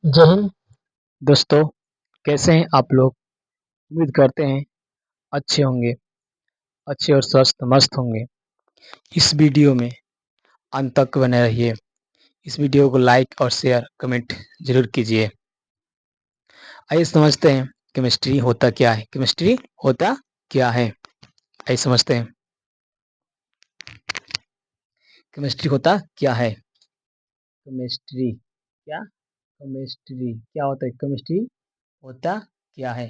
जय हिंद दोस्तों। कैसे हैं आप लोग? उम्मीद करते हैं अच्छे होंगे, अच्छे और स्वस्थ मस्त होंगे। इस वीडियो में अंत तक बने रहिए। इस वीडियो को लाइक और शेयर कमेंट जरूर कीजिए। आइए समझते हैं केमिस्ट्री होता क्या है। केमिस्ट्री होता क्या है, आइए समझते हैं केमिस्ट्री होता क्या है। केमिस्ट्री क्या केमिस्ट्री क्या होता है? केमिस्ट्री होता क्या है?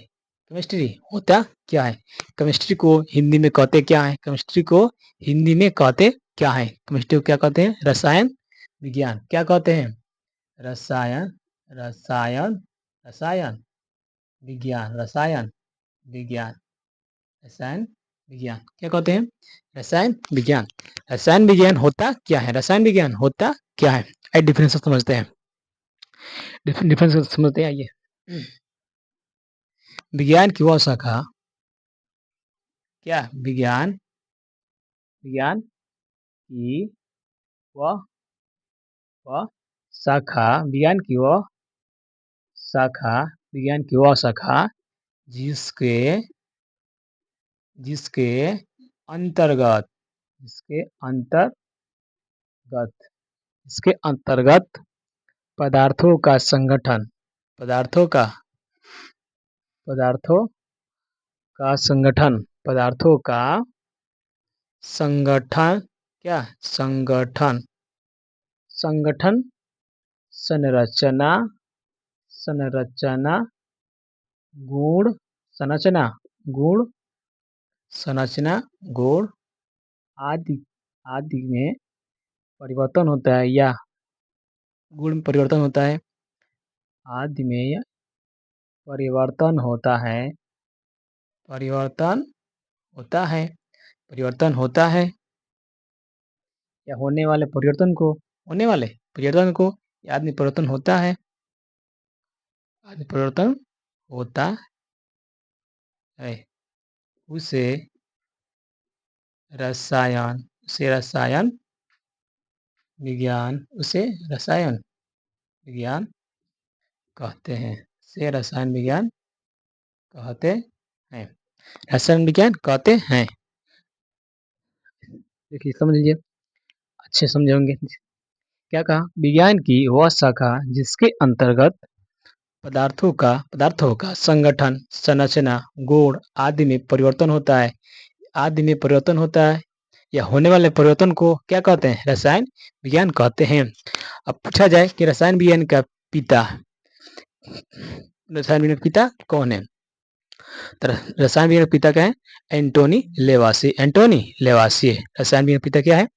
केमिस्ट्री होता क्या है? केमिस्ट्री को हिंदी में कहते क्या है? केमिस्ट्री को हिंदी में कहते क्या है? केमिस्ट्री को क्या कहते हैं? रसायन विज्ञान। क्या कहते हैं? रसायन रसायन रसायन विज्ञान। रसायन विज्ञान। रसायन विज्ञान क्या कहते हैं? रसायन विज्ञान। रसायन विज्ञान होता क्या है? रसायन विज्ञान होता क्या है? आइए डिफरेंस समझते हैं। डिफरेंस समझते हैं, आइए। विज्ञान की वह शाखा क्या? विज्ञान विज्ञान की वह वह शाखा विज्ञान की वह शाखा विज्ञान की वह शाखा जिसके जिसके अंतर्गत जिसके अंतर्गत इसके अंतर्गत पदार्थों का संगठन पदार्थों का संगठन पदार्थों का संगठन क्या? संगठन संगठन संरचना संरचना गुण संरचना गुण संरचना गुण आदि आदि में परिवर्तन होता है या गुण में परिवर्तन होता है। आदि में परिवर्तन होता है परिवर्तन होता है परिवर्तन होता है या होने वाले परिवर्तन को आदि में परिवर्तन होता है। आदि परिवर्तन होता है उसे रसायन रसायन विज्ञान कहते हैं। से रसायन विज्ञान कहते हैं। रसायन विज्ञान कहते हैं। देखिए समझ लीजिए, अच्छे समझे होंगे। क्या कहा? विज्ञान की वह शाखा जिसके अंतर्गत पदार्थों का संगठन संरचना गुण आदि में परिवर्तन होता है। आदि में परिवर्तन होता है या होने वाले परिवर्तन को क्या कहते हैं? रसायन विज्ञान कहते हैं। अब पूछा जाए कि रसायन विज्ञान का पिता रसायन विज्ञान का पिता कौन है? तो रसायन विज्ञान का पिता क्या है? एंटोनी लेवासी। एंटोनी लेवासी रसायन विज्ञान का पिता क्या है?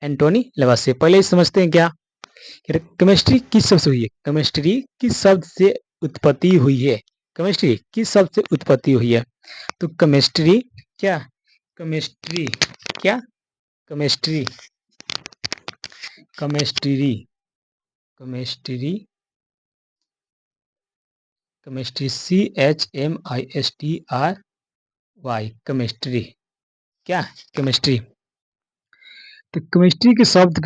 एंटोनी लेवासी। पहले ही समझते हैं क्या केमिस्ट्री किस शब्द से हुई है? केमिस्ट्री किस शब्द से उत्पत्ति हुई है? केमिस्ट्री किस शब्द से उत्पत्ति हुई है? तो केमिस्ट्री क्या? केमिस्ट्री क्या? Chemistry chemistry chemistry chemistry CHMISTRY chemistry क्या? केमिस्ट्री। तो केमिस्ट्री की शब्द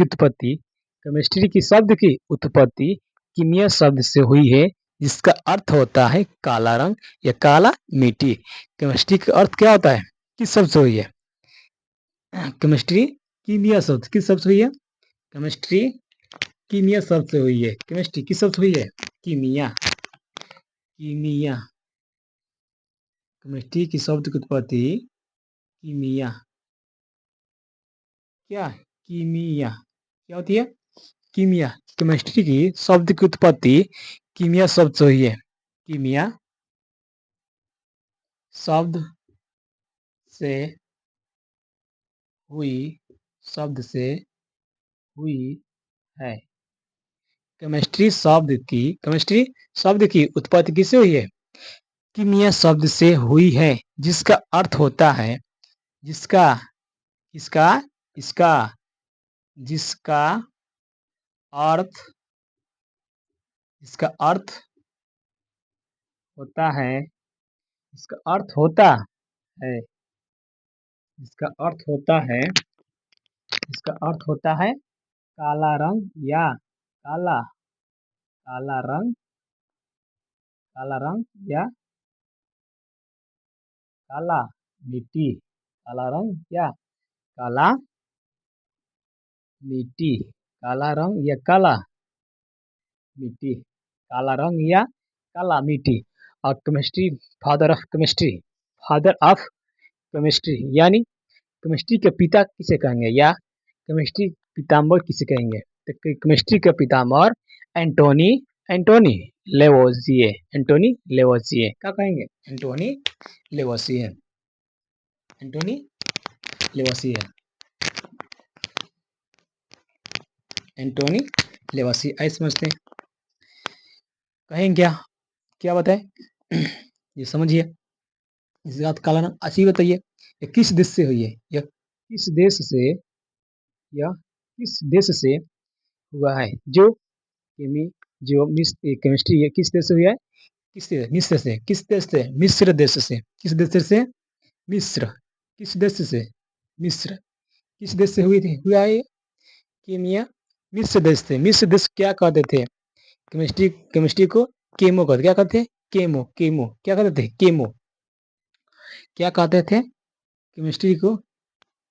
की उत्पत्ति कीमिया शब्द से हुई है जिसका अर्थ होता है काला रंग या काला मिट्टी। केमिस्ट्री का अर्थ क्या होता है? किस शब्द से हुई है? केमिस्ट्री कीमिया शब्द किस शब्द से हुई है? केमिस्ट्री कीमिया शब्द से हुई है। केमिस्ट्री किस शब्द से हुई है? कीमिया कीमिया केमिस्ट्री की शब्द की उत्पत्ति कीमिया क्या? कीमिया क्या होती है? कीमिया। केमिस्ट्री की शब्द की उत्पत्ति कीमिया शब्द से हुई है। कीमिया शब्द से हुई शब्द से हुई है। केमिस्ट्री शब्द की उत्पत्ति किससे हुई है? कीमिया शब्द से हुई है जिसका अर्थ होता है जिसका इसका इसका जिसका अर्थ इसका अर्थ होता है इसका अर्थ होता है इसका अर्थ होता है इसका अर्थ होता है काला रंग या काला काला रंग काला रंग या काला मिट्टी, काला रंग या काला मिट्टी, काला रंग या काला मिट्टी, काला रंग या काला मिट्टी। और केमिस्ट्री, फादर ऑफ केमिस्ट्री यानी केमिस्ट्री के पिता किसे कहेंगे या केमिस्ट्री पितामह किसे कहेंगे? तो केमिस्ट्री के पितामह एंटोनी एंटोनी लेवोजिए, एंटोनी लेवोजिए क्या कहेंगे? एंटोनी लेवोजिए, एंटोनी लेवोजिए, एंटोनी लेवोजिए। ऐसे समझते हैं, कहेंगे क्या क्या बताएं? ये समझिए, इसके बाद काला रंग अच्छी बताइए, ये किस देश से हुई है? यह किस देश से, यह किस देश से हुआ है? जो केमी जो मिस केमिस्ट्री है किस देश से हुई है? किस देश? मिस्र से। किस देश से? मिस्र देश से। किस देश से? मिस्र। किस देश से? मिस्र। किस देश से हुई थी, हुआ है केमिया? मिस्र देश से। मिस्र देश क्या कहते थे? केमिस्ट्री केमिस्ट्री को केमो कहते, क्या कहते थे? केमो, केमो क्या कहते थे? केमो क्या कहते थे? केमिस्ट्री को,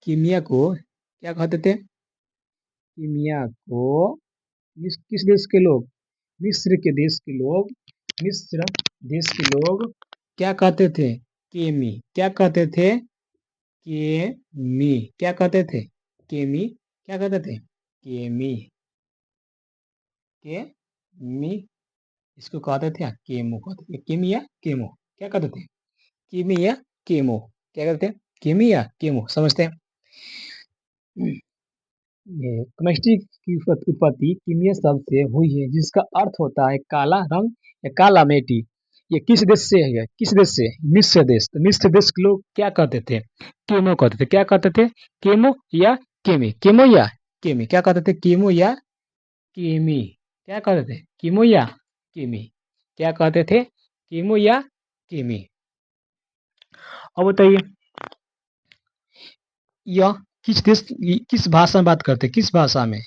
कीमिया को क्या कहते थे? कीमिया को किस देश के लोग? मिस्र के देश के लोग, मिस्र देश के लोग क्या कहते थे? केमी क्या कहते थे? केमी क्या कहते थे? केमी क्या कहते थे? केमी, केमी इसको कहते थे केमो कहते थे। केमी या केमो क्या कहते थे? केमी या केमो क्या कहते थे? केमी या केमो। समझते हैं, केमिस्ट्री की उत्पत्ति कीमिया शब्द से हुई है जिसका अर्थ होता है काला रंग या काला मिट्टी। ये किस देश से है? किस देश से? मिस्र देश। तो मिस्र देश के लोग क्या कहते थे? केमो कहते थे। क्या कहते थे? केमो या केमी, केमो या केमी क्या कहते थे? केमो या केमी क्या कहते थे? केमो या केमी क्या कहते थे? केमो या केमी। अब बताइए, यह किस देश, किस भाषा में बात करते? किस भाषा में?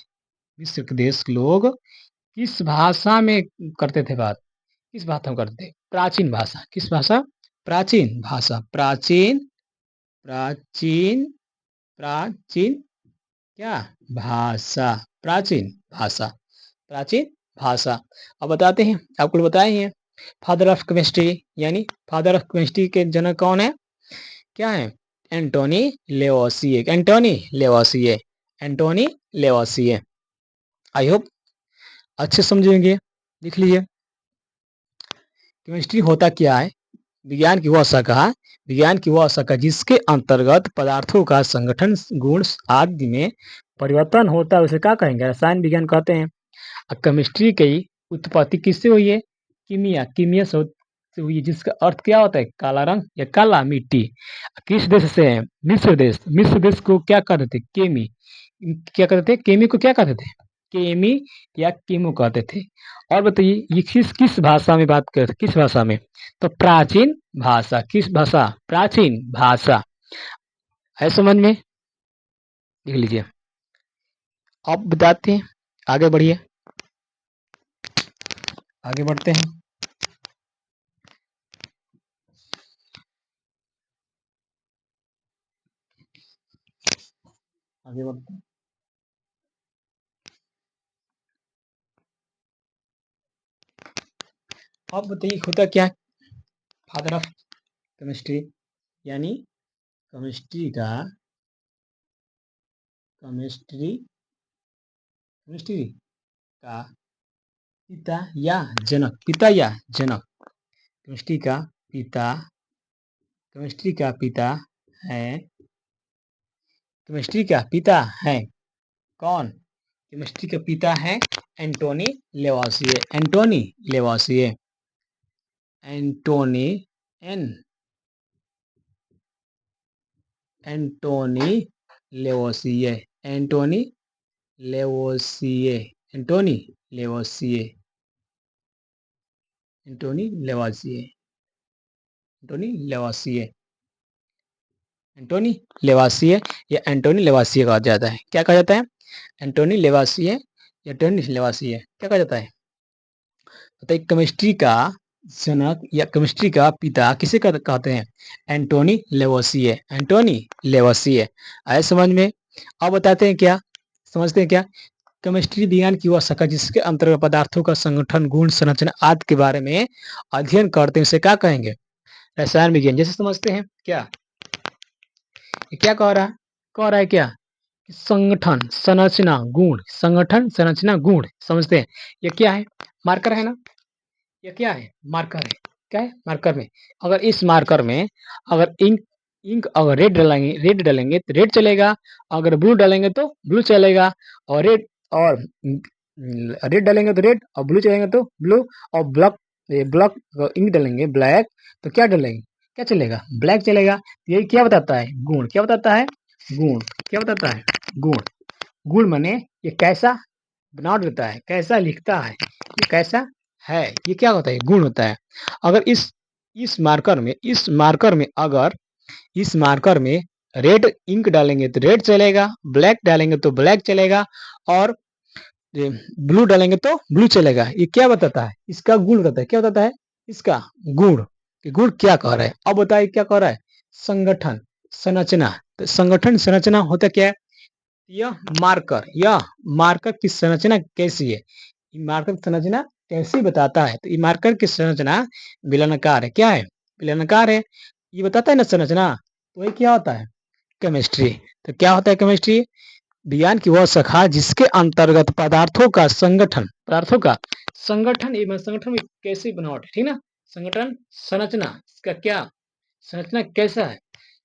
मिस्र के देश के लोग किस भाषा में करते थे बात? किस भाषा में करते थे? प्राचीन भाषा। किस भाषा? प्राचीन भाषा। प्राचीन, प्राचीन, प्राचीन क्या? भाषा। प्राचीन भाषा, प्राचीन भाषा। अब बताते हैं, आपको बताए हैं फादर ऑफ केमिस्ट्री, यानी फादर ऑफ केमिस्ट्री के जनक कौन है? क्या है? एंटोनी लेवोसिए, एंटोनी लेवोसिए, एंटोनी लेवोसिए। आई होप अच्छे समझेंगे। लिख लीजिए, केमिस्ट्री होता क्या है? विज्ञान की वह शाखा, विज्ञान की वह शाखा जिसके अंतर्गत पदार्थों का संगठन, गुण आदि में परिवर्तन होता है, उसे क्या कहेंगे? रसायन विज्ञान कहते हैं। केमिस्ट्री की उत्पत्ति किससे हुई है? कीमिया, कीमिया से हुई है जिसका अर्थ क्या होता है? काला रंग या काला मिट्टी। किस देश से है? मिस्र देश। मिस्र देश को क्या कहते थे? केमी क्या कहते थे? केमी को क्या कहते थे? केमी या कीमो कहते थे। और बताइए, ये किस किस भाषा में बात करते? किस भाषा में? तो प्राचीन भाषा। किस भाषा? प्राचीन भाषा। है समझ में? लिख लीजिए। अब बताते हैं, आगे बढ़िए, आगे बढ़ते हैं। आगे बढ़ते हैं। अब बताइए होता क्या? फादर ऑफ केमिस्ट्री यानी केमिस्ट्री का, केमिस्ट्री, केमिस्ट्री का पिता या जनक, पिता या जनक। केमिस्ट्री का पिता, केमिस्ट्री का पिता है, केमिस्ट्री का पिता है कौन? केमिस्ट्री का पिता है एंटोनी लेवोसिए, एंटोनी लेवोसिए, एंटोनी एन एंटोनी लेवोसिए, एंटोनी लेवोसिए, एंटोनी लेवोसिए, एंटोनी लेवासिए, एंटोनी लेवासिए, एंटोनी लेवासिए या एंटोनी लेवासिए कहा जाता है। क्या कहा जाता है? एंटोनी लेवासिए या एंटोनी लेवासिए क्या कहा जाता है? बताइए, केमिस्ट्री का जनक या केमिस्ट्री का पिता किसे कहते हैं? एंटोनी लेवोसिए, एंटोनी लेवोसिए। आए समझ में? अब बताते हैं क्या, समझते हैं क्या? केमिस्ट्री विज्ञान की वह शाखा जिसके अंतर्गत पदार्थों का संगठन, गुण, संरचना आदि के बारे में अध्ययन करते हैं, उसे क्या कहेंगे? रसायन विज्ञान। जैसे समझते हैं क्या, ये क्या कह रहा है? कह रहा है क्या? संगठन, संरचना, गुण, संगठन, संरचना, गुण। समझते हैं? ये क्या है? मार्कर है ना? ये क्या है? मार्कर है। क्या है? मार्कर में अगर इस मार्कर में अगर इंक इंक अगर रेड डालेंगे तो रेड चलेगा, अगर ब्लू डालेंगे तो ब्लू चलेगा, और रेड और रेड डालेंगे तो रेड, और ब्लू चलेंगे तो ब्लू, और ब्लैक इंक डालेंगे ब्लैक तो क्या डालेंगे? क्या चलेगा? ब्लैक चलेगा। ये क्या बताता है? गुण। क्या बताता है? गुण। क्या बताता है? गुण। गुण माने ये कैसा बनावट होता है, कैसा लिखता है, ये कैसा है, ये क्या होता है? गुण होता है। अगर इस मार्कर में रेड इंक डालेंगे तो रेड चलेगा, ब्लैक डालेंगे तो ब्लैक चलेगा, और ब्लू डालेंगे तो ब्लू चलेगा। ये क्या बताता है? इसका गुण बताता है। क्या बताता है? इसका गुण। कि गुण क्या कह रहा है? अब बताइए क्या कह रहा है? संगठन, संरचना। तो संगठन संरचना होता क्या है? यह मार्कर की संरचना कैसी है? मार्कर की संरचना कैसी बताता है? तो ये मार्कर की संरचना बेलनाकार है। क्या है? बेलनाकार है। ये बताता है ना संरचना, तो ये क्या होता है? केमिस्ट्री। तो क्या होता है केमिस्ट्री? विज्ञान की वह शाखा जिसके अंतर्गत पदार्थों का संगठन एवं संगठन में कैसी बनावट है, ठीक ना? संगठन, संरचना, इसका क्या संरचना कैसा है,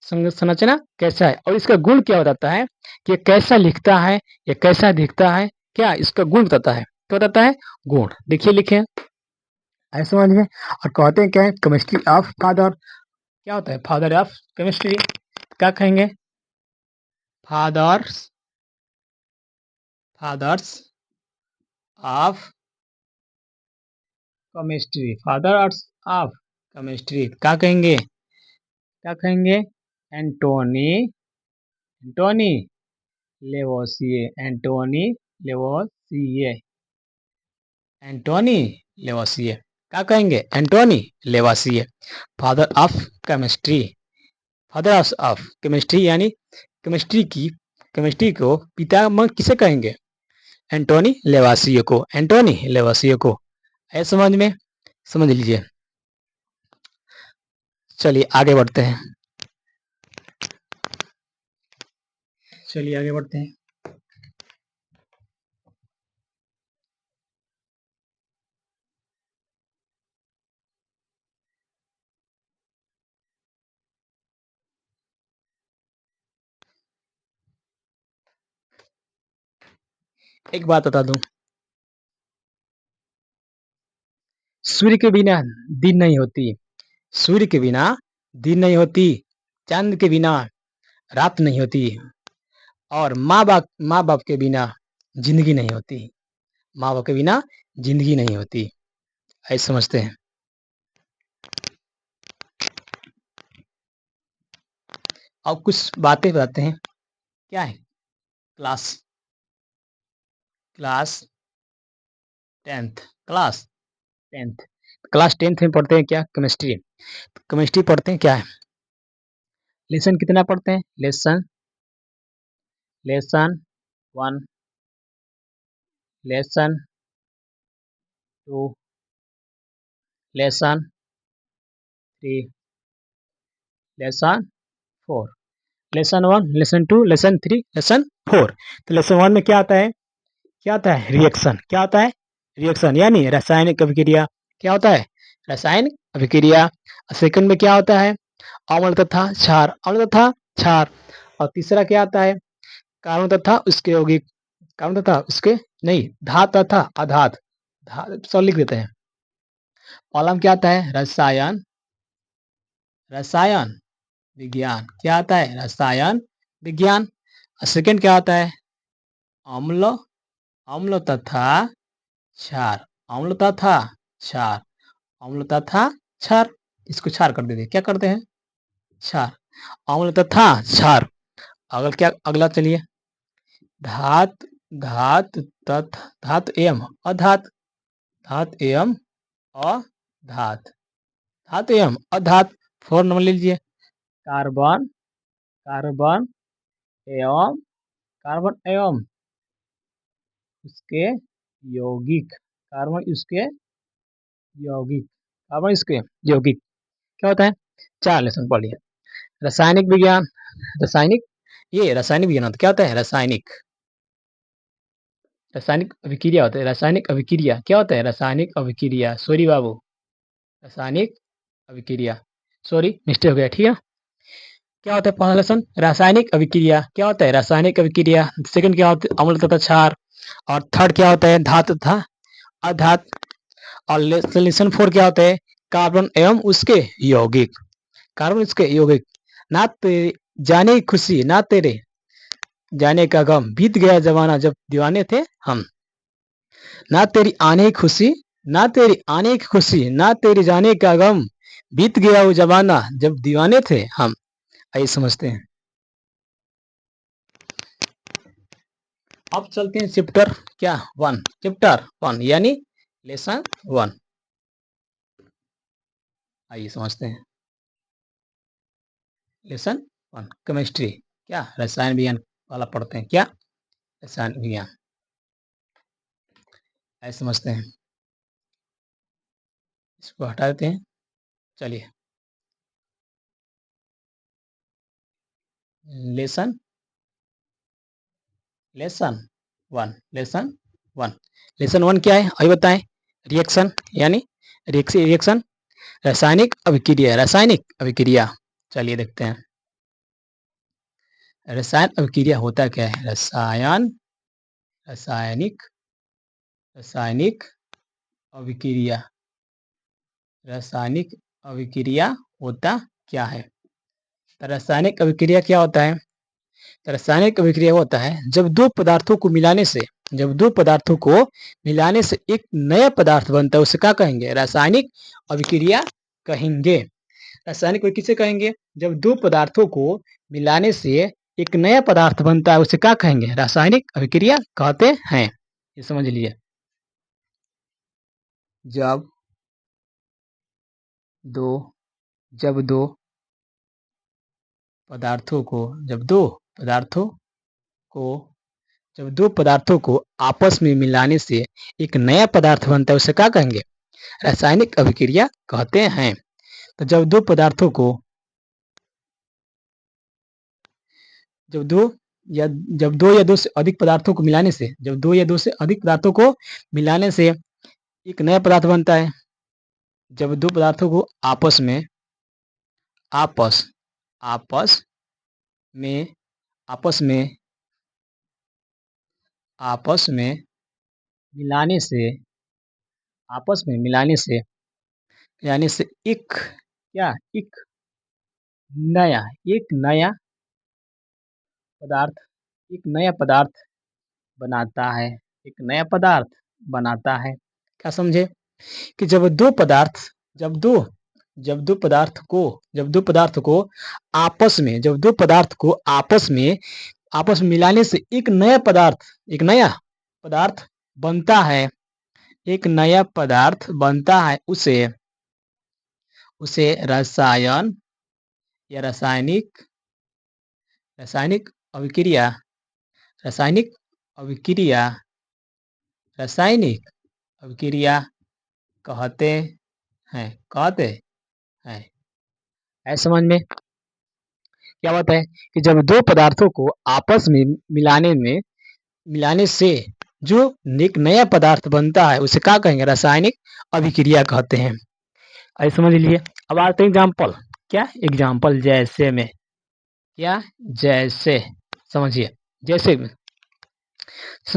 संरचना कैसा है, और इसका गुण क्या बताता है कि ये कैसा लिखता है, ये कैसा दिखता है, क्या इसका गुण बताता है? क्या बताता है? गुण। देखिए लिखे ऐसे समझ में। और कहते हैं क्या है? Chemistry of father. क्या होता है? Father of chemistry. क्या कहेंगे? Fathers, fathers of chemistry, fathers of chemistry. क्या कहेंगे? क्या कहेंगे? एंटोनी, एंटोनी लेवोसिए, एंटोनी लेवोसिए, एंटोनी लेवोसिए। क्या कहेंगे? Antoine Lavoisier, father of chemistry. Father of chemistry यानी केमिस्ट्री को पितामह किसे कहेंगे? एंटोनी लेवासियो को, एंटोनी लेवासियो को। है समझ में? समझ लीजिए। चलिए आगे बढ़ते हैं। चलिए आगे बढ़ते हैं। एक बात बता दूं, सूर्य के बिना दिन नहीं होती, सूर्य के बिना दिन नहीं होती, चांद के बिना रात नहीं होती, और माँ बाप के बिना जिंदगी नहीं होती। माँ बाप के बिना जिंदगी नहीं होती। ऐसे समझते हैं। अब कुछ बातें बताते हैं। क्या है? Class, class tenth, class tenth, class tenth में पढ़ते हैं क्या? केमिस्ट्री। केमिस्ट्री पढ़ते हैं क्या है? लेसन कितना पढ़ते हैं? Lesson, lesson one, lesson two, lesson three, lesson four. Lesson one, lesson two, lesson three, lesson four. तो लेसन वन में क्या आता है? क्या आता है? रिएक्शन। क्या आता है? रिएक्शन यानी रासायनिक अभिक्रिया। क्या होता है? रासायनिक अभिक्रिया। सेकंड में क्या होता है? अम्ल तथा क्षार, अम्ल तथा क्षार। और तीसरा क्या आता है? कार्बन तथा उसके यौगिक, कार्बन तथा उसके नहीं, धात तथा अधात, सब लिख देते हैं। पहला में क्या आता है? रसायन, रसायन विज्ञान। क्या आता है? रसायन विज्ञान। सेकंड क्या आता है? अम्ल, अम्ल तथा क्षार, अम्ल तथा क्षार, अम्ल तथा क्षार। इसको क्षार कर देते, क्या करते हैं? क्षार, अम्ल तथा क्षार। अगला क्या? अगला चलिए, धात, धात तथा धात एवं अधात, धात एवं धात, धातु एवं अधात। 4 नंबर ले लीजिए। कार्बन, कार्बन एवं, कार्बन एवं उसके यौगिक, कार्बन उसके यौगिक, कार्बन इसके यौगिक क्या होता है? 4 लेसन पढ़ लिया। रासायनिक विज्ञान, रासायनिक, ये रासायनिक विज्ञान होता है। क्या होता है? रासायनिक, रासायनिक अभिक्रिया होता है। रासायनिक अभिक्रिया क्या होता है? रासायनिक अभिक्रिया, सॉरी बाबू, रासायनिक अभिक्रिया, सॉरी मिस्टेक हो गया, ठीक है। क्या होता है? पहला लेसन रासायनिक अभिक्रिया क्या होता है? रासायनिक अभिक्रिया। सेकंड क्या होता है? अम्ल तथा क्षार। और थर्ड क्या होता है? धातु तथा अधात। और लेसन 4 क्या होता है? कार्बन एवं उसके यौगिक, कार्बन उसके यौगिक। ना तेरे जाने की खुशी, ना तेरे जाने का गम, बीत गया जमाना जब दीवाने थे हम। ना तेरी आने की खुशी, ना तेरी आने की खुशी, ना तेरी जाने का गम, बीत गया वो जमाना जब दीवाने थे हम। आइए समझते हैं। अब चलते हैं चैप्टर क्या 1, चैप्टर 1 यानी लेसन 1। आइए समझते हैं। लेसन 1 केमिस्ट्री, क्या रसायन विज्ञान वाला पढ़ते हैं। क्या रसायन विज्ञान, आइए समझते हैं। इसको हटा देते हैं। चलिए लेसन, लेसन 1, लेसन 1, लेसन 1 क्या है अभी बताएं? रिएक्शन यानी रिएक्शन, रासायनिक अभिक्रिया, रासायनिक अभिक्रिया। चलिए देखते हैं रसायन अभिक्रिया होता क्या है। रसायन, रासायनिक, रासायनिक अभिक्रिया, रासायनिक अभिक्रिया होता क्या है? तो रासायनिक अभिक्रिया क्या होता है? तो रासायनिक अभिक्रिया होता है जब दो पदार्थों को मिलाने से, जब दो पदार्थों को मिलाने से एक नया पदार्थ बनता है, उसे क्या कहेंगे? रासायनिक अभिक्रिया कहेंगे। रासायनिक अभिक्रिया किसे कहेंगे? जब दो पदार्थों को मिलाने से एक नया पदार्थ बनता है, उसे क्या कहेंगे? रासायनिक अभिक्रिया कहते हैं। ये समझ लीजिए। जब दो, जब दो पदार्थों को, जब दो पदार्थों को, जब दो पदार्थों को आपस में मिलाने से एक नया पदार्थ बनता है, उसे क्या कहेंगे? रासायनिक अभिक्रिया कहते हैं। तो जब दो पदार्थों को, जब दो या जब दो या दो से अधिक पदार्थों को मिलाने से, जब दो या दो से अधिक पदार्थों को मिलाने से एक नया पदार्थ बनता है। जब दो पदार्थों को आपस में, आपस, आपस में, आपस में, आपस में मिलाने से, आपस में मिलाने से एक क्या, एक नया, एक नया पदार्थ, एक नया पदार्थ बनाता है, एक नया पदार्थ बनाता है। क्या समझे? कि जब दो पदार्थ, जब दो, जब दो पदार्थ को, जब दो पदार्थ को आपस में, जब दो पदार्थ को आपस में मिलाने से एक नया पदार्थ, एक नया पदार्थ बनता है, एक नया पदार्थ बनता है, उसे, उसे रसायन या रासायनिक, रासायनिक अभिक्रिया, रासायनिक अभिक्रिया, रासायनिक अभिक्रिया कहते हैं, कहते हैं। ऐसे समझ में क्या होता है? कि जब दो पदार्थों को आपस में मिलाने से जो एक नया पदार्थ बनता है, उसे क्या कहेंगे? रासायनिक अभिक्रिया कहते हैं। ऐसे समझ लीजिए। अब आते हैं एग्जाम्पल। क्या एग्जाम्पल? जैसे में, क्या जैसे, समझिए। जैसे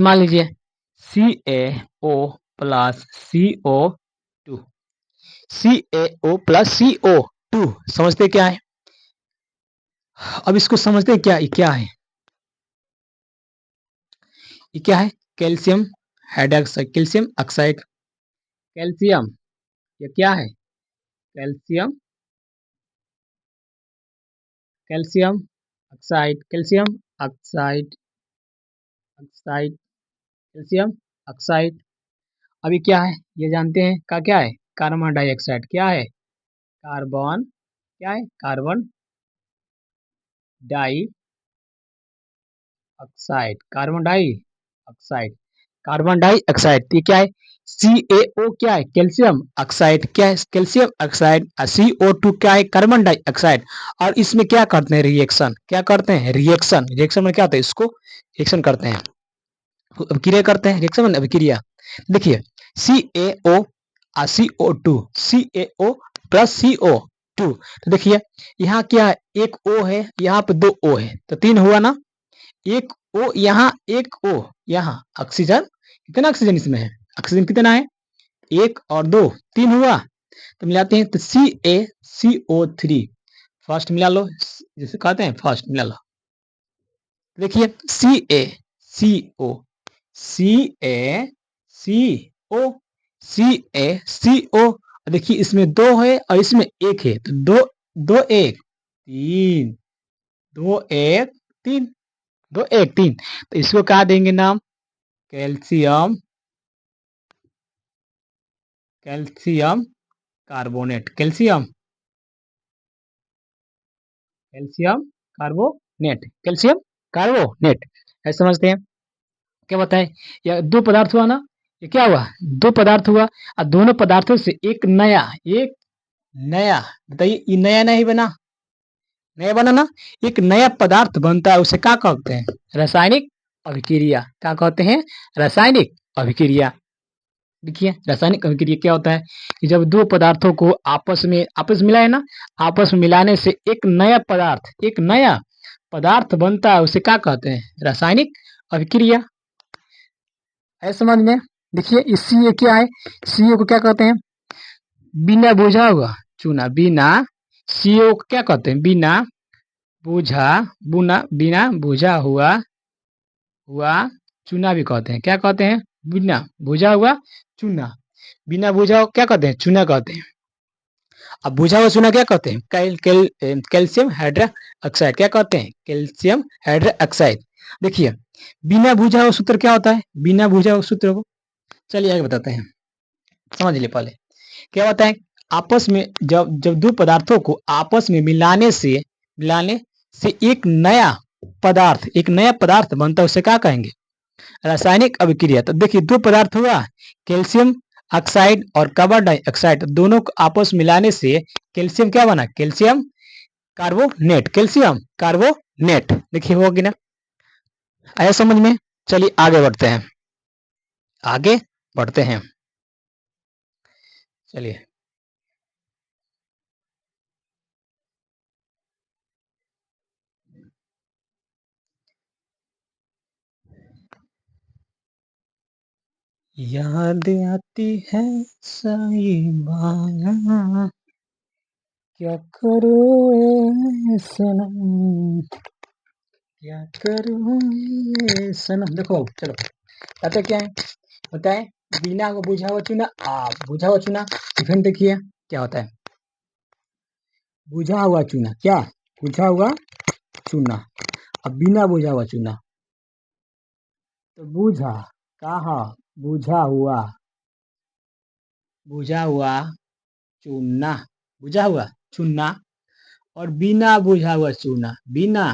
मान लीजिए CaO plus CO2, CaO plus CO2 समझते क्या है? अब इसको समझते क्या, ये क्या है? ये क्या है? Calcium hydroxide, calcium oxide, calcium, ये क्या है? Calcium, calcium oxide, calcium oxide, oxide, calcium oxide. अभी क्या है ये जानते हैं? का क्या है? कार्बन डाइऑक्साइड क्या है? कार्बन क्या है? Carbon dioxide, carbon dioxide, carbon dioxide ये क्या है? CaO क्या है? कैल्शियम ऑक्साइड क्या है? Calcium oxide. CO2 क्या है? Carbon dioxide. और इसमें क्या करते हैं? रिएक्शन क्या करते हैं? रिएक्शन, रिएक्शन में क्या होता है? इसको रिएक्शन करते हैं, अभिक्रिया करते हैं। रिएक्शन में अभिक्रिया देखिए CaO और CO2, CaO प्लस CO2। तो देखिए यहाँ क्या है? एक O है, यहाँ पे दो O है, तो तीन हुआ ना। एक O यहाँ, एक O यहाँ। ऑक्सीजन कितना ऑक्सीजन इसमें है? ऑक्सीजन कितना है? एक और दो, तीन हुआ। तो मिलाते हैं तो CaCO3 फर्स्ट मिला लो, जैसे कहते हैं फर्स्ट मिला लो। देखिए CaCO, CaCO, CaCO। देखिए इसमें दो है और इसमें एक है, तो दो दो एक तीन, दो एक तीन, दो एक तीन। तो इसको क्या देंगे नाम? Calcium, calcium carbonate, calcium, calcium carbonate, calcium carbonate. ऐसे समझते हैं। क्या बताएं? यह दो पदार्थ हुआ ना, ये क्या हुआ? दो पदार्थ हुआ और दोनों पदार्थों से एक नया बताइए, ये नया नहीं बना? नया बना ना। एक नया पदार्थ बनता है, उसे क्या कहते हैं? रासायनिक अभिक्रिया। क्या कहते हैं? रासायनिक अभिक्रिया। देखिए रासायनिक अभिक्रिया क्या होता है कि जब दो पदार्थों को आपस में मिलाए ना, आपस में मिलाने से एक नया पदार्थ बनता है, उसे क्या कहते हैं? रासायनिक अभिक्रिया। है समझ में? देखिए इसी ये क्या है? सीओ को क्या कहते हैं? बिना बुझा हुआ चूना। बिना, सीओ को क्या कहते हैं? बिना बुझा, बिना बुझा हुआ चूना भी कहते हैं। क्या कहते हैं? बिना बुझा हुआ चूना। बिना बुझा हुआ क्या कहते हैं? चूना कहते हैं। अब बुझा हुआ चूना क्या कहते हैं? Calcium hydra oxide. क्या कहते हैं? Calcium hydra oxide. देखिए बिना बुझा हुआ सूत्र क्या होता है? बिना बुझा हुआ सूत्र को चलिए आगे बताते हैं, समझ लिए पहले। क्या होता है? आपस में जब जब दो पदार्थों को आपस में मिलाने से एक नया पदार्थ बनता है, उसे क्या कहेंगे? रासायनिक अभिक्रिया। तो देखिए दो पदार्थ हुआ, कैल्शियम ऑक्साइड और कार्बन डाइऑक्साइड, दोनों को आपस मिलाने से कैल्शियम क्या बना? Calcium carbonate, calcium carbonate. देखिए हो गया ना? आया समझ में? चलिए आगे बढ़ते हैं, आगे बढ़ते हैं। चलिए याद आती है साहिबा, क्या करूँ ए सनम, क्या करूँ ए सनम। देखो चलो कहते क्या है? बताए बिना को बुझा हुआ चुना, बुझा हुआ चुना। फिर देखिए क्या होता है? बुझा हुआ चूना क्या? बुझा हुआ चूना। अब बिना बुझा हुआ चूना, तो बुझा कहा, बुझा हुआ, बुझा हुआ चूना, बुझा हुआ चूना। और बिना बुझा हुआ चूना, बिना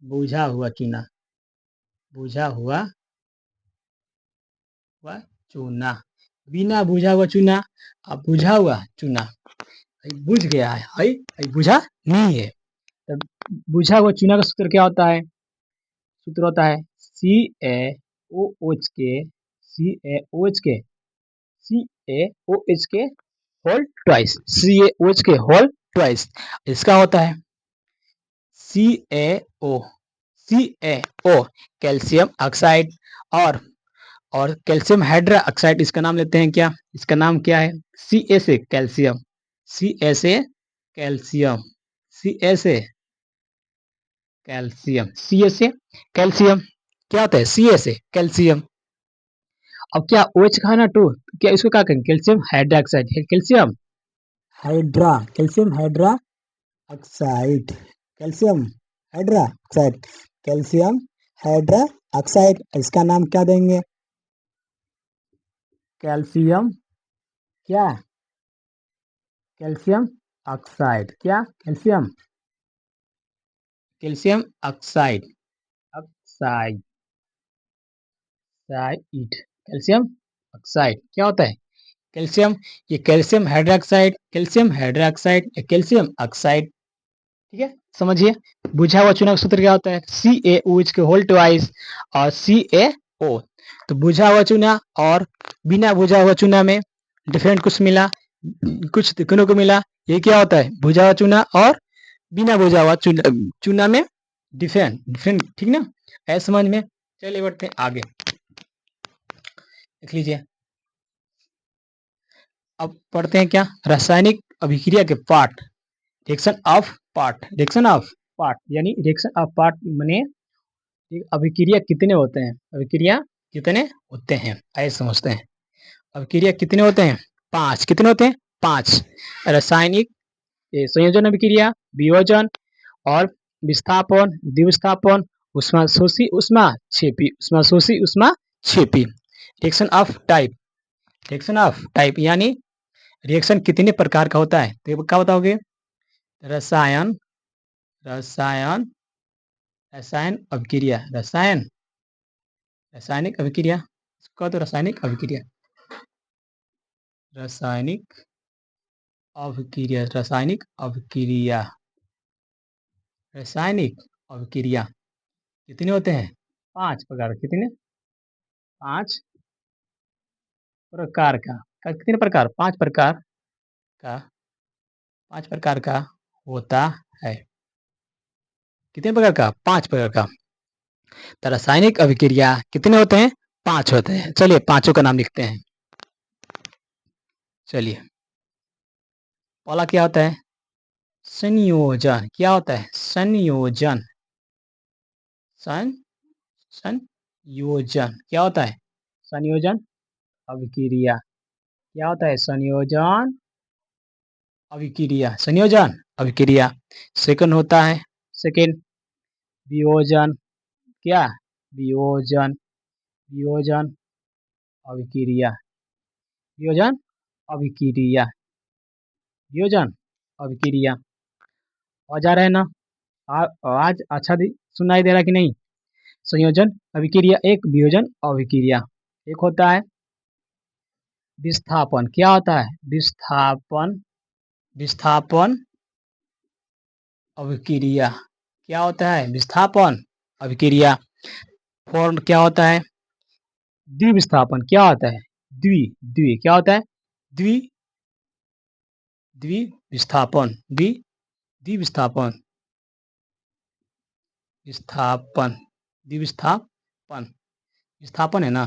बुझा हुआ चूना, बुझा हुआ चूना, बिना बुझा हुआ चूना। अब बुझा हुआ चूना बुझ गया है बुझा नहीं है। तब बुझा हुआ चूना का सूत्र क्या होता है? सूत्र होता है CaOH के, CaOH के, CaOH के होल ट्वाइस, CaOH के होल ट्वाइस। इसका होता है CaO, CaO कैल्शियम ऑक्साइड। और और कैल्शियम हाइड्रा ऑक्साइड, इसका नाम लेते हैं क्या? इसका नाम क्या है? Ca से कैल्शियम, Ca से कैल्शियम, Ca से कैल्शियम, Ca से कैल्शियम। क्या होता है? Ca से कैल्शियम। अब क्या OH का है ना टू, क्या इसको क्या कहेंगे? Calcium hydroxide, calcium hydra, calcium hydra oxide, calcium hydra oxide, calcium hydra oxide. इसका नाम क्या देंगे? कैल्शियम क्या? कैल्शियम ऑक्साइड, क्या? Calcium calcium oxide, oxide side, calcium oxide क्या होता है? कैल्शियम, ये कैल्शियम हाइड्रोक्साइड या कैल्शियम ऑक्साइड। ठीक है, समझिए। बुझा हुआ चूना का सूत्र क्या होता है? CaOH के होल ट्वाइस और CaO। तो बुझा हुआ चूना और बिना बुझा हुआ चूना में डिफरेंट कुछ मिला, कुछ दिखने को मिला। ये क्या होता है? बुझा हुआ चूना और बिना बुझा हुआ चूना, चूना में डिफरेंट डिफरेंट, ठीक ना? है समझ में? चलिए बढ़ते हैं आगे, देख लीजिए। अब पढ़ते हैं क्या? रासायनिक अभिक्रिया के पार्ट, रिएक्शन ऑफ पार्ट यानी रिएक्शन ऑफ पार्ट माने अभिक्रिया कितने होते हैं? अभिक्रिया कितने होते हैं आइए समझते हैं। अभिक्रिया कितने होते हैं? 5। कितने होते हैं? 5। रासायनिक संयोजन अभिक्रिया, वियोजन और विस्थापन, द्विविस्थापन, उष्माशोषी उष्माक्षेपी, उष्माशोषी उष्माक्षेपी। रिएक्शन ऑफ टाइप यानी रिएक्शन कितने प्रकार का होता है? तो क्या बताओगे? रसायन रसायन रसायन अभिक्रिया, रासायनिक अभिक्रिया, इसको तो रासायनिक अभिक्रिया, रासायनिक रासायनिक अभिक्रिया, रासायनिक अभिक्रिया कितने होते हैं? 5 प्रकार। कितने? 5 प्रकार का कितने प्रकार? 5 प्रकार का, 5 प्रकार का होता है। कितने प्रकार का? 5 प्रकार का। तो रासायनिक अभिक्रिया कितने होते हैं? 5 होते हैं। चलिए पांचों का नाम लिखते हैं। चलिए, पहला क्या होता है? संयोजन। क्या होता है? संयोजन। संयोजन क्या होता है? संयोजन अभिक्रिया क्या होता है? संयोजन अभिक्रिया। सेकंड होता है, सेकंड वियोजन। क्या? वियोजन वियोजन अभिक्रिया, वियोजन अभिक्रिया, वियोजन अभिक्रिया। आवाज आ रहा है ना? आज अच्छा सुनाई दे रहा है कि नहीं? संयोजन अभिक्रिया एक, वियोजन अभिक्रिया एक होता है। विस्थापन क्या होता है? विस्थापन अभिक्रिया क्या होता है? विस्थापन अभिक्रिया। फॉर्म क्या होता है? द्विविस्थापन क्या होता है? द्वि क्या होता है? द्वि द्विविस्थापन द्विविस्थापन विस्थापन द्विविस्थापन, विस्थापन है ना?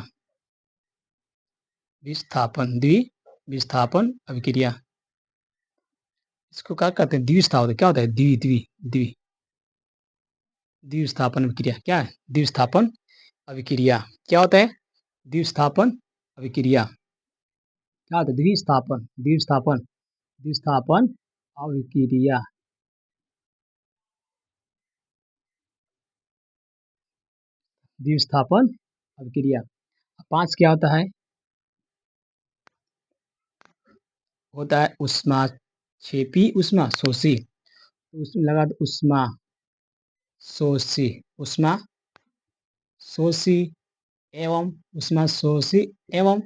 द्विविस्थापन अभिक्रिया, इसको क्या कहते हैं? द्विविस्थापन क्या होता है? द्विविस्थापन अभिक्रिया क्या है? द्विविस्थापन अभिक्रिया क्या होता है? द्विविस्थापन अभिक्रिया क्या होता है? द्विविस्थापन अभिक्रिया, द्विविस्थापन अभिक्रिया। 5 क्या होता है? उष्माक्षेपी उष्माशोषी, लगा दो उष्माशोषी एवं उष्माशोषी एवं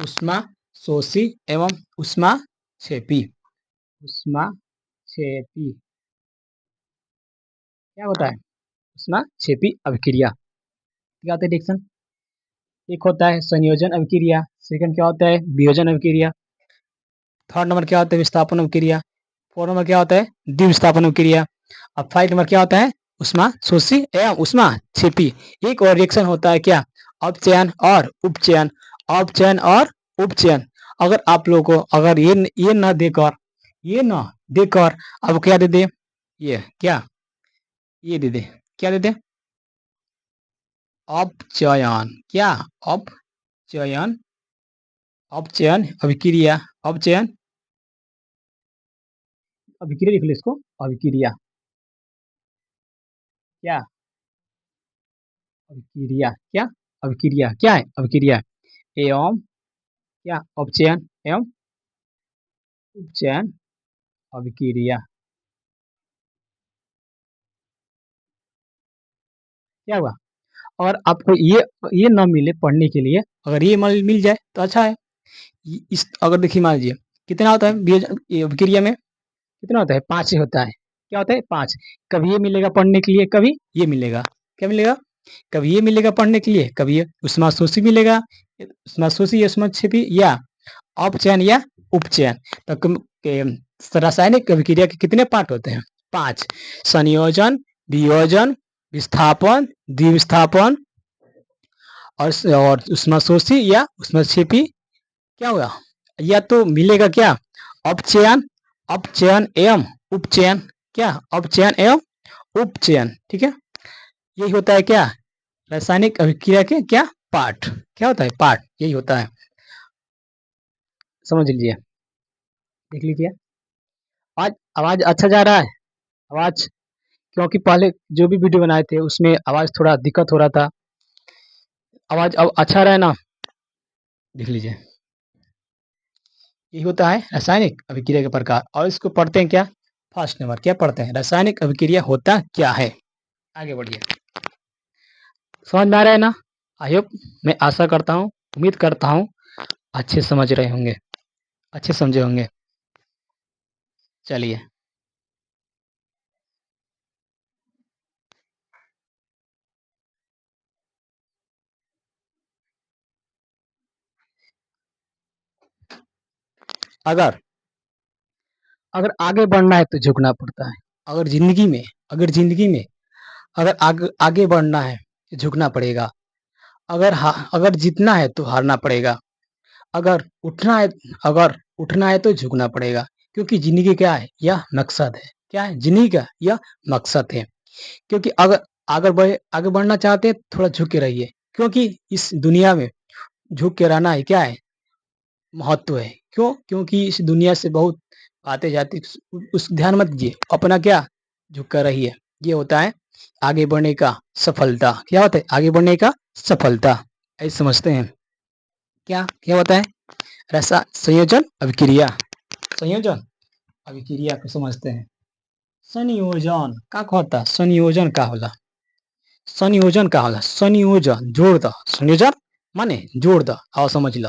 उष्माशोषी एवं उष्माक्षेपी, उष्माक्षेपी क्या होता है? उष्माक्षेपी अभिक्रिया क्या होता है? रिएक्शन एक होता है संयोजन अभिक्रिया, सेकंड क्या होता है? वियोजन अभिक्रिया, थर्ड नंबर क्या होता है? विस्थापन अभिक्रिया, फोर नंबर क्या होता है? द्विविस्थापन अभिक्रिया। अब 5 नंबर क्या होता है? उष्माशोषी एवं उष्माक्षेपी। एक और रिएक्शन होता है क्या? अपचयन और उपचयन, अपचयन और उपचयन। अगर आप लोगों को अगर ये न देकर अब क्या दे दे? ये क्या? ये दे दे, क्या दे दे? अपचयन क्या? अपचयन अपचयन अभिक्रिया, अपचयन अभिक्रिया लिख लो इसको, अभिक्रिया क्या? अभिक्रिया क्या? अभिक्रिया क्या है? अभिक्रिया एवं क्या? अपचयन एवं उपचयन अभिक्रिया। क्या हुआ? और आपको ये ना मिले पढ़ने के लिए, अगर ये मिल जाए तो अच्छा है। इस अगर देखिए मान लीजिए कितना होता है ये अभिक्रिया में, कितना होता है? 5 ही होता है। क्या होता है? 5। कभी ये मिलेगा पढ़ने के लिए, कभी ये मिलेगा। क्या मिलेगा? कभी ये मिलेगा पढ़ने के लिए, कभी ये ऊष्माशोषी मिलेगा, ऊष्माशोषी, ऊष्मक्षेपी या अपचयन या उपचयन। तो रासायनिक अभिक्रिया के कितने पार्ट होते हैं? 5। संयोजन, वियोजन, विस्थापन, द्विविस्थापन और ऊष्माशोषी या ऊष्मक्षेपी। क्या होगा? या तो मिलेगा क्या? अपचयन, अपचयन एवं उपचयन। क्या? अपचयन एवं उपचयन। ठीक है, यही होता है क्या? रासायनिक अभिक्रिया के क्या पार्ट? क्या होता है? पार्ट, यही होता है। समझ लीजिए, देख लीजिए। आज आवाज अच्छा जा रहा है? आवाज, क्योंकि पहले जो भी वीडियो बनाए थे उसमें आवाज थोड़ा दिक्कत हो रहा था। आवाज अब अच्छा रहा है ना? देख लीजिए, यही होता है रासायनिक अभिक्रिया के प्रकार। और इसको पढ़ते हैं क्या? फर्स्ट नंबर क्या पढ़ते हैं? रासायनिक अभिक्रिया होता क्या है। आगे बढ़िए, समझ में आ रहा है ना? आई होप, मैं आशा करता हूँ, उम्मीद करता हूँ अच्छे समझ रहे होंगे, अच्छे समझे होंगे। चलिए, अगर अगर आगे बढ़ना है तो झुकना पड़ता है। अगर जिंदगी में अगर जिंदगी में अगर आगे बढ़ना है तो झुकना पड़ेगा। अगर जीतना है तो हारना पड़ेगा। अगर उठना है अगर उठना है तो झुकना पड़ेगा। क्योंकि जिंदगी क्या है? यह मकसद है। क्या है? जिंदगी का यह मकसद है। क्योंकि अगर आगे बढ़ना चाहते हैं, थोड़ा झुक के रहिए। क्योंकि इस दुनिया में झुक के रहना है क्या है? महत्व है। क्यों? क्योंकि इस दुनिया से बहुत आते जाते, उस ध्यान मत दीजिए, अपना क्या झुक कर रहिए। ये होता है आगे बढ़ने का सफलता। क्या होता है? आगे बढ़ने का सफलता, ऐसे समझते हैं। क्या क्या होता है? रसा संयोजन अभिक्रिया, संयोजन अभिक्रिया को समझते हैं। संयोजन का होता, संयोजन का होला, संयोजन का होला, संयोजन जोड़ द, संयोजन माने जोड़ द। आओ समझ लो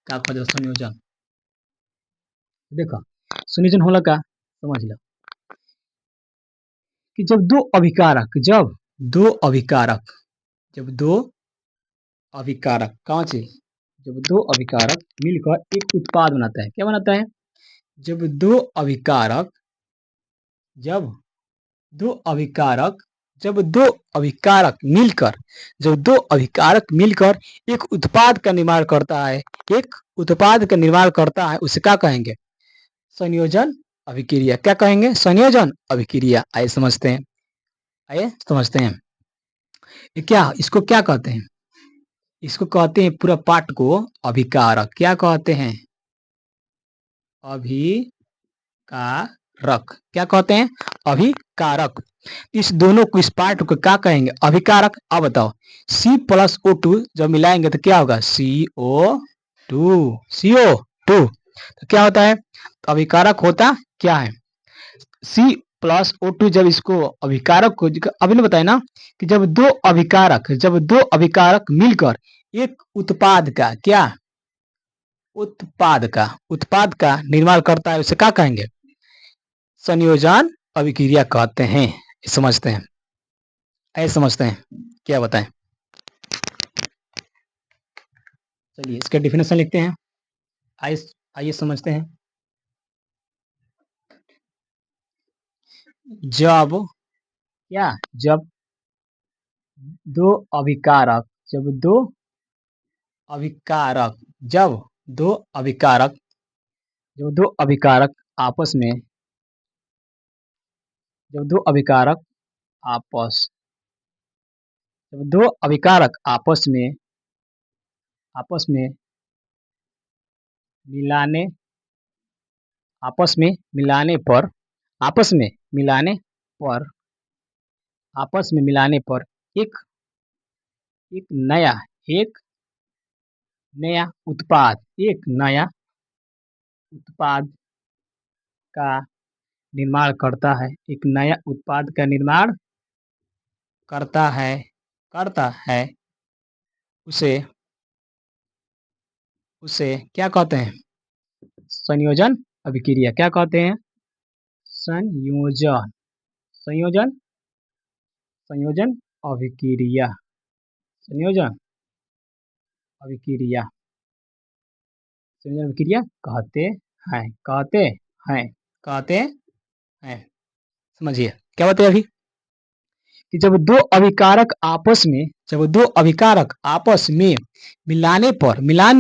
का खोज संयोजन। देखो, संयोजन होला का समझ लो कि दो अभिकारक जब दो अभिकारक कहाँ से जब दो अभिकारक मिलकर एक उत्पाद बनाता है। क्या बनाता है? जब दो अभिकारक जब दो अभिकारक जब दो अभिकारक मिलकर जब दो अभिकारक मिलकर एक उत्पाद का निर्माण करता है, एक उत्पाद का निर्माण करता है, उसे क्या कहेंगे? संयोजन अभिक्रिया। क्या कहेंगे? संयोजन अभिक्रिया। आइए समझते हैं, आइए समझते हैं। ये क्या, इसको क्या कहते हैं? इसको कहते हैं, पूरा पाठ को अभिकारक। क्या कहते हैं? अभिकारक। क्या कहते हैं? अभिकारक। इस दोनों को, इस पार्ट को क्या कहेंगे? अभिकारक। अब बताओ, C+O2 जब मिलाएंगे तो क्या होगा? CO2। तो क्या होता है? तो अभिकारक होता क्या है? C+O2 जब इसको अभिकारक को, अभी ने बताया ना कि जब दो अभिकारक मिलकर एक उत्पाद का क्या उत्पाद का निर्माण करता है, उसे क्या कहेंगे? संयोजन अभिक्रिया कहते हैं। समझते हैं, ऐसे समझते हैं। क्या बताएं? चलिए इसका डिफिनेशन लिखते हैं। आइए आइए समझते हैं। जब क्या जब दो अभिकारक जब दो अभिकारक जब दो अभिकारक जब दो अभिकारक आपस में जब दो अभिकारक आपस जब दो अभिकारक आपस में मिलाने आपस में मिलाने पर आपस में मिलाने पर आपस में मिलाने पर एक एक नया एक नया उत्पाद एक नया उत्पाद का निर्माण करता है, एक नया उत्पाद का निर्माण करता है उसे उसे क्या कहते हैं? संयोजन अभिक्रिया। क्या कहते हैं? संयोजन संयोजन संयोजन अभिक्रिया संयोजन अभिक्रिया संयोजन अभिक्रिया कहते हैं। समझिए क्या बताइए अभी कि जब दो अभिकारक आपस में मिलाने पर मिला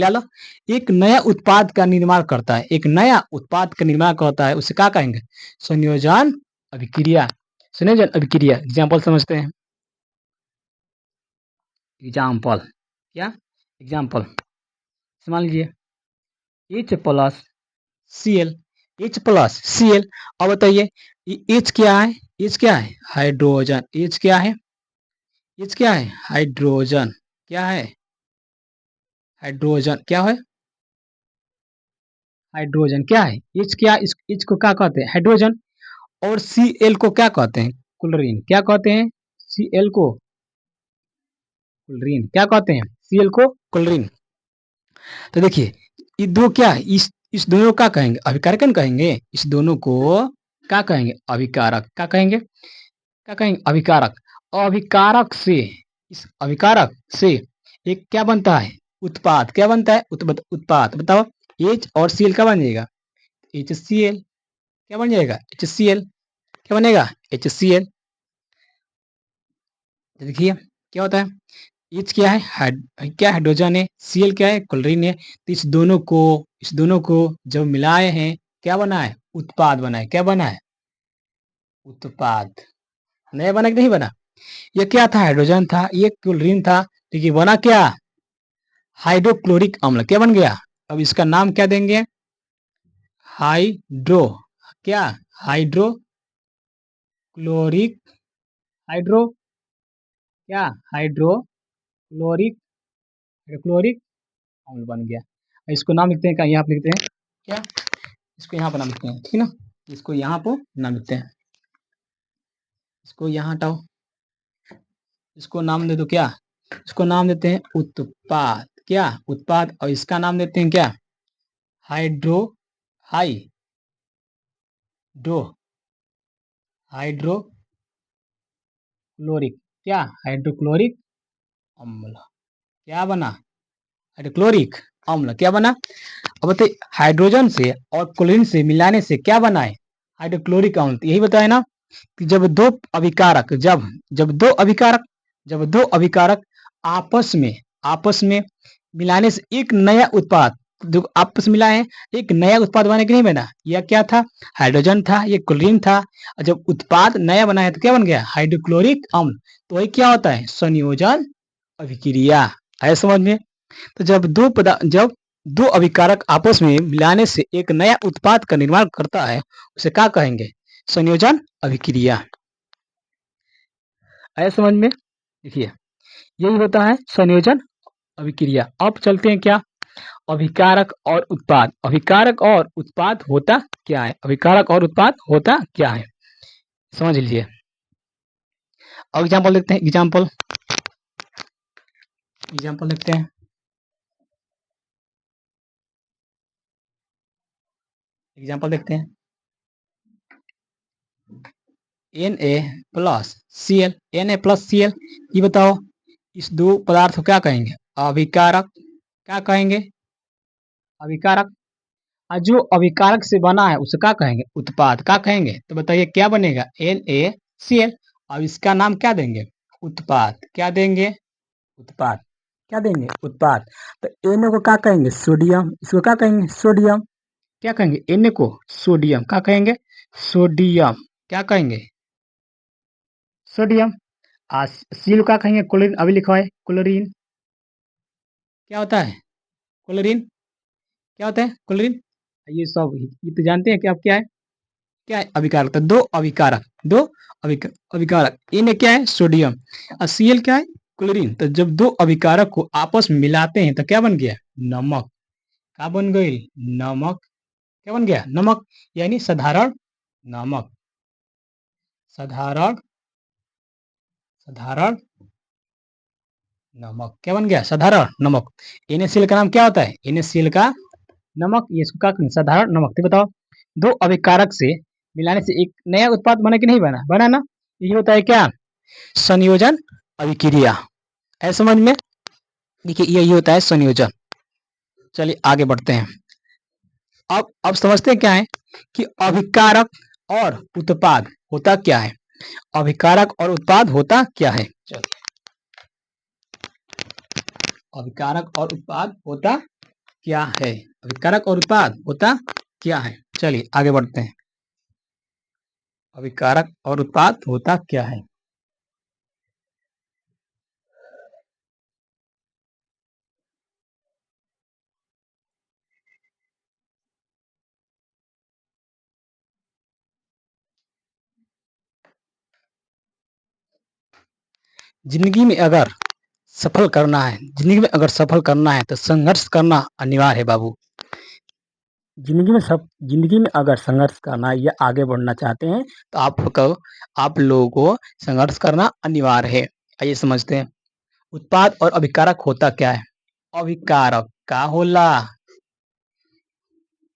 लो एक नया उत्पाद का निर्माण करता है, उसे क्या कहेंगे? संयोजन अभिक्रिया। एग्जाम्पल समझते हैं। एग्जाम्पल क्या? एग्जाम्पल मान लीजिए H+Cl H+Cl। अब बताइए H क्या है? H क्या है? हाइड्रोजन। H क्या है? H क्या है? हाइड्रोजन। क्या है? हाइड्रोजन। क्या है? हाइड्रोजन। क्या है? H क्या? H को क्या कहते हैं? हाइड्रोजन। और Cl को क्या कहते हैं? क्लोरीन। क्या कहते हैं? Cl को क्लोरीन। क्या कहते हैं? Cl को क्लोरीन। तो देखिए ये दो क्या है? इस दोनों को क्या कहेंगे? अभिकारक कहेंगे। इस दोनों को क्या कहेंगे? अभिकारक। क्या कहेंगे? क्या कहेंगे? अभिकारक। इस अभिकारक से एक क्या बनता है? उत्पाद। क्या बनता है? उत्पाद। बताओ H और Cl क्या बन जाएगा? HCl। क्या बन जाएगा? HCl। क्या बनेगा? HCl। देखिए क्या होता है? H क्या है? क्या हाइड्रोजन है। Cl क्या है? क्लोरीन है। तो इस दोनों को जब मिलाए हैं क्या बना है? उत्पाद बना है। क्या बना है? उत्पाद। नया बना कि नहीं बना? ये क्या था? हाइड्रोजन था, ये क्लोरीन था। देखिए बना क्या? हाइड्रोक्लोरिक अम्ल। क्या बन गया? अब इसका नाम क्या देंगे? हाइड्रो क्या? हाइड्रोक्लोरिक हाइड्रो क्या? हाइड्रोक्लोरिक हाइड्रोक्लोरिक अम्ल बन गया। इसको नाम लिखते हैं क्या? यहाँ पे लिखते हैं क्या? इसको यहाँ पर नाम लिखते हैं, ठीक है ना? इसको यहाँ पर नाम लिखते हैं। इसको यहाँ हटाओ, इसको नाम दे दो क्या? इसको नाम देते हैं उत्पाद। क्या? उत्पाद। और इसका नाम देते हैं क्या? Hydro hydro hydrochloric. क्या? हाइड्रोक्लोरिक अम्ल। क्या बना? हाइड्रोक्लोरिक अम्ल। क्या बना? अब बताइए हाइड्रोजन से और क्लोरीन से मिलाने से क्या बना है? हाइड्रोक्लोरिक अम्ल। तो यही बताया ना कि जब दो अभिकारक आपस में मिलाने से एक नया उत्पाद, जो आपस में मिलाए हैं एक नया उत्पाद बने कि नहीं बना? यह क्या था? हाइड्रोजन था, ये क्लोरीन था। और जब उत्पाद नया बना है तो क्या बन गया? हाइड्रोक्लोरिक अम्ल। तो वही क्या होता है? संयोजन अभिक्रिया। है समझ में? तो जब दो अभिकारक आपस में मिलाने से एक नया उत्पाद का निर्माण करता है उसे क्या कहेंगे? संयोजन अभिक्रिया। है समझ में? देखिए यही होता है संयोजन अभिक्रिया। अब चलते हैं क्या? अभिकारक और उत्पाद। अभिकारक और उत्पाद होता क्या है? अभिकारक और उत्पाद होता क्या है? समझ लीजिए। अब एग्जाम्पल देखते हैं। एग्जाम्पल देखते हैं। एग्जाम्पल देखते हैं। Na+Cl। Na+Cl। ये बताओ इस दो पदार्थ को क्या कहेंगे? अभिकारक। क्या कहेंगे? अभिकारक। और जो अभिकारक से बना है उसे क्या कहेंगे? उत्पाद। क्या कहेंगे? तो बताइए क्या बनेगा? NaCl। अब इसका नाम क्या देंगे? उत्पाद। क्या देंगे? उत्पाद। क्या देंगे? उत्पाद। तो Na को क्या कहेंगे? सोडियम। इसको क्या कहेंगे? सोडियम। क्या कहेंगे? Na को सोडियम। क्या कहेंगे? सोडियम। क्या कहेंगे? सोडियम। Cl का कहेंगे? क्लोरीन। अभी लिखा है क्लोरीन। क्या होता है? क्लोरीन। क्या होता है? क्लोरीन। ये सब ये तो जानते हैं कि अब क्या है? क्या है? अभिकारक। तो दो अभिकारक। इनमें क्या है? सोडियम। और Cl क्या है? क्लोरीन। तो जब दो अभिकारक को आपस में मिलाते हैं तो क्या बन गया? नमक। क्या बन गई? नमक। क्या बन गया? नमक, यानी साधारण नमक। साधारण साधारण नमक क्या बन गया? साधारण नमक। NaCl का नाम क्या होता है? NaCl का नमक, ये इसका साधारण नमक। तो बताओ, दो अभिकारक से मिलाने से एक नया उत्पाद बना कि नहीं बना? बना ना। ये होता है क्या? संयोजन अभिक्रिया। है समझ में? देखिए यही होता है संयोजन। चलिए आगे बढ़ते हैं। अब समझते हैं क्या है कि अभिकारक और उत्पाद होता क्या है। अभिकारक और उत्पाद होता क्या है? चलिए, अभिकारक और उत्पाद होता क्या है? अभिकारक और उत्पाद होता क्या है? चलिए आगे बढ़ते हैं। अभिकारक और उत्पाद होता क्या है? जिंदगी में अगर सफल करना है, जिंदगी में अगर सफल करना है तो संघर्ष करना अनिवार्य है बाबू। जिंदगी में अगर संघर्ष करना है या आगे बढ़ना चाहते हैं तो आप लोगों को संघर्ष करना अनिवार्य है। आइए समझते हैं। उत्पाद और अभिकारक होता क्या है? अभिकारक का होला,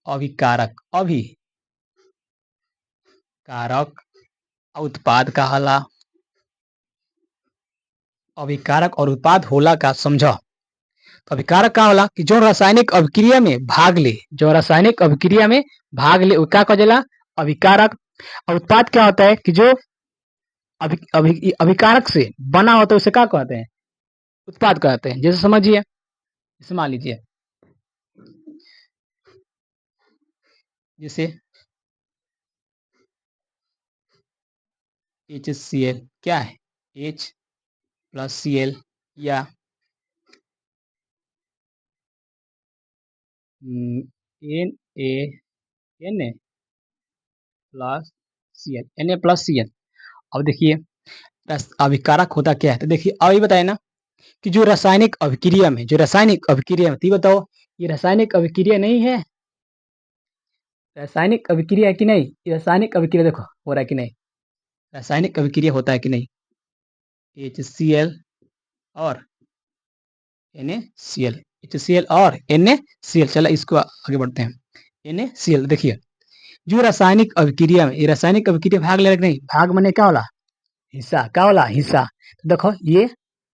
अभिकारक कारक, उत्पाद का होला। अभिकारक और उत्पाद होला का समझो। तो अभिकारक का होला कि जो रासायनिक अभिक्रिया में भाग ले, जो रासायनिक अभिक्रिया में भाग ले वो क्या कहला? अभिकारक। और उत्पाद क्या होता है कि जो अभिकारक से बना होता है उसे क्या कहते हैं? उत्पाद कहते हैं। जैसे समझिए, जैसे मान लीजिए, जैसे HCl क्या है? H+Cl या Na+Cl। अब देखिए अभिकारक होता क्या है? तो देखिए अभी बताए ना कि जो रासायनिक अभिक्रिया में, तो ये बताओ, ये रासायनिक अभिक्रिया नहीं है? रासायनिक अभिक्रिया है कि नहीं? ये रासायनिक अभिक्रिया देखो हो रहा है कि नहीं? रासायनिक अभिक्रिया होता है कि नहीं? HCl और NaCl, HCl और NaCl। चलो इसको आगे बढ़ते हैं। NaCl देखिए, जो रासायनिक अभिक्रिया में, ये रासायनिक अभिक्रिया भाग ले रहा है कि नहीं? भाग माने क्या होला? हिस्सा। क्या होला? हिस्सा। तो देखो ये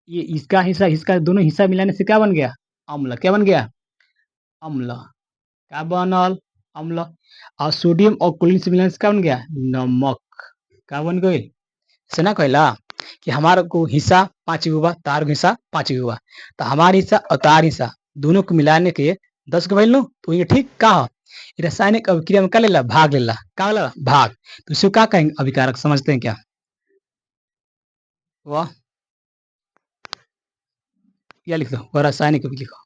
इसका हिस्सा, इसका दोनों हिस्सा मिलाने से क्या बन गया? अम्ल। क्या बन गया? अम्ल। क्या बनल? अम्ल। और सोडियम और क्लोरीन से मिलाने से क्या बन गया? नमक। क्या बन गई? से ना कहला कि हमारे को हिस्सा 5 गो बा, तार को हिस्सा 5 गो बा, तो हमार हिस्सा और तार हिस्सा दोनों को मिलाने के 10 गो भइल नु। तो ये ठीक का हो? ये रासायनिक अभिक्रिया में क्या लेला? भाग लेला। क्या लेला? भाग। तो इसे क्या कहेंगे? अभिकारक। समझते हैं क्या? वह या लिख दो, वह रासायनिक अभिक्रिया लिखो।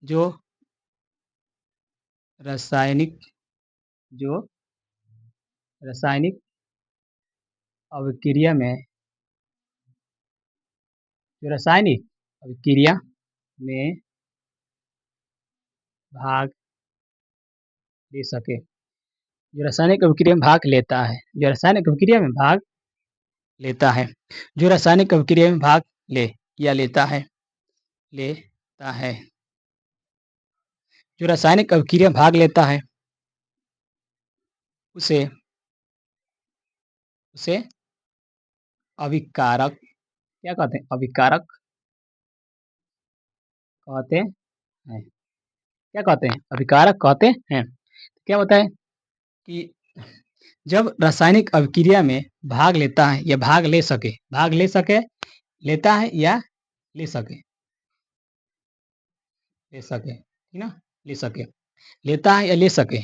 जो रासायनिक जो रासायनिक अभिक्रिया में, जो रासायनिक अभिक्रिया में भाग ले सके, जो रासायनिक अभिक्रिया में भाग लेता है, जो रासायनिक अभिक्रिया में भाग लेता है, जो रासायनिक अभिक्रिया में भाग ले या लेता है, लेता है, जो रासायनिक अभिक्रिया में भाग लेता है उसे उसे अभिकारक क्या कहते हैं? अभिकारक कहते हैं। क्या कहते हैं? अभिकारक कहते हैं। क्या होता है कि जब रासायनिक अभिक्रिया में भाग लेता है या भाग ले सके, लेता है या ले सके, ले सके, ठीक ना? ले सके, लेता है या ले सके,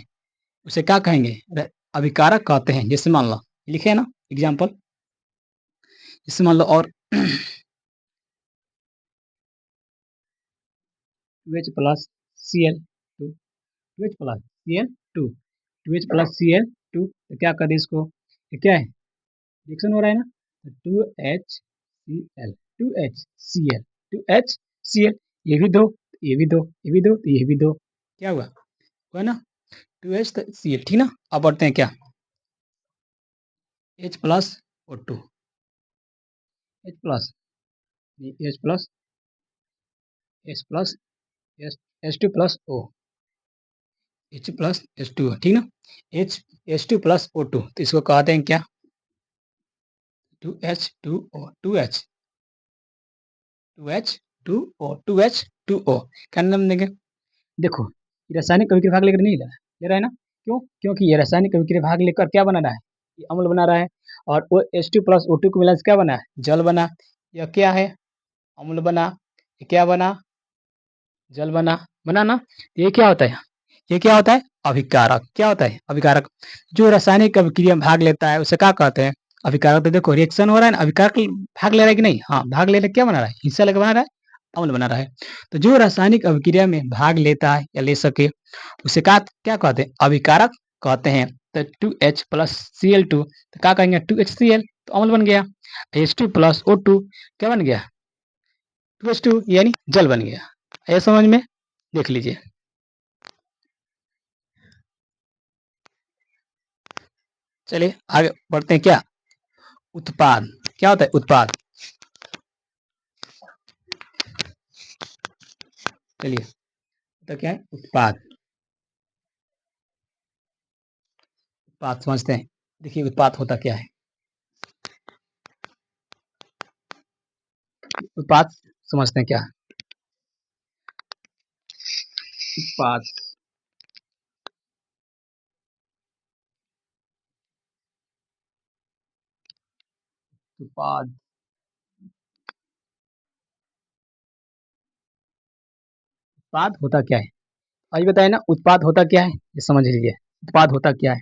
उसे क्या कहेंगे? अभिकारक कहते हैं। जैसे मान लो, लिखे ना एग्जाम्पल, जैसे मान लो, और two H plus C L two two H plus C L two, तो क्या कर दे इसको? ये क्या है? रिएक्शन हो रहा है ना। Two H C L, two H C L, two H C L. ये भी दो, ये भी दो, ये भी दो, तो ये भी दो। क्या हुआ? है ना, 2H तो Cl, ठीक ना। अब बढ़ते हैं क्या, H plus O2, H plus, H plus, H plus, H2 plus O, H plus H2, ठीक ना। H2 प्लस O2, तो इसको कहते हैं क्या, 2H2O, 2H, 2H2O, 2H2O, क्या नाम देंगे। देखो, ये रासायनिक अभिक्रिया भाग लेकर नहीं ले रहा है ना, क्यों, क्योंकि ये रासायनिक अभिक्रिया भाग लेकर क्या बना रहा है, ये अम्ल बना रहा है। और वो H2 प्लस O2 को मिला क्या बना है, जल बना। यह क्या है, अम्ल बना। ये क्या बना, जल बना ना। ये क्या होता है, ये क्या होता है, अभिकारक। क्या होता है, अभिकारक। जो रासायनिक अभिक्रिया में भाग लेता है उसे क्या कहते हैं, अभिकारक। तो देखो रिएक्शन हो रहा है ना, अभिकारक भाग ले रहा है कि नहीं, हाँ भाग ले रहा है, क्या बना रहा है, हिस्सा लेकर बना रहा है, अम्ल बना रहा है। तो जो रासायनिक अभिक्रिया में भाग लेता है या ले सके उसे क्या कहते हैं, अभिकारक कहते हैं। तो 2H प्लस Cl2, तो क्या कहेंगे, 2HCl, तो अम्ल बन गया। H2 प्लस O2 क्या बन गया, 2H2, यानी जल बन गया। ये समझ में, देख लीजिए। चलिए आगे बढ़ते हैं क्या, उत्पाद। क्या होता है उत्पाद, चलिए तो क्या है उत्पाद, उत्पाद समझते हैं। देखिए उत्पाद होता क्या है, उत्पाद समझते हैं क्या, उत्पाद, उत्पाद, उत्पाद होता क्या है, आज बताए ना, उत्पाद होता क्या है, ये समझ लीजिए। उत्पाद होता क्या है,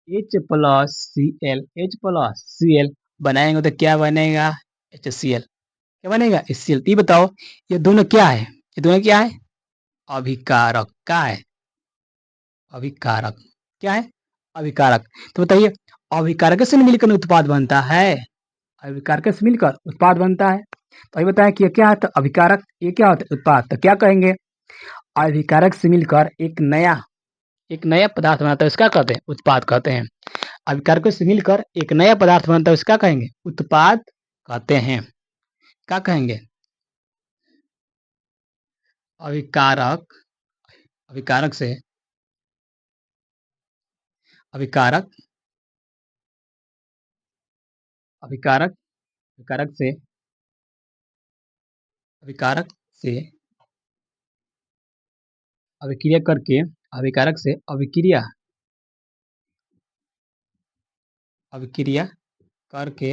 H plus Cl, H plus Cl बनाएंगे तो क्या बनेगा, HCl, क्या बनेगा, HCl। तो ये बताओ, ये दोनों क्या है, ये दोनों क्या है, अभिकारक। क्या है, अभिकारक, क्या है, अभिकारक। तो बताइए, अभिकारक से मिलकर उत्पाद बनता है, अभिकारक से मिलकर उत्पाद बनता है। तो ये बताया कि ये क्या है, तो अभिकारक, ये क्या होता है, उत्पाद। तो क्या कहेंगे, अभिकारक से मिलकर एक नया पदार्थ बनाता है, उसका कहते हैं उत्पाद कहते हैं। अभिकारकों से मिलकर एक नया पदार्थ बनता है, उसका कहेंगे उत्पाद कहते हैं। क्या कहेंगे, अभिकारक, अभिकारक से, अभिकारक, अभिकारक, अभिकारक से, अभिकारक से अभिक्रिया करके, अभिकारक से अभिक्रिया, अभिक्रिया करके,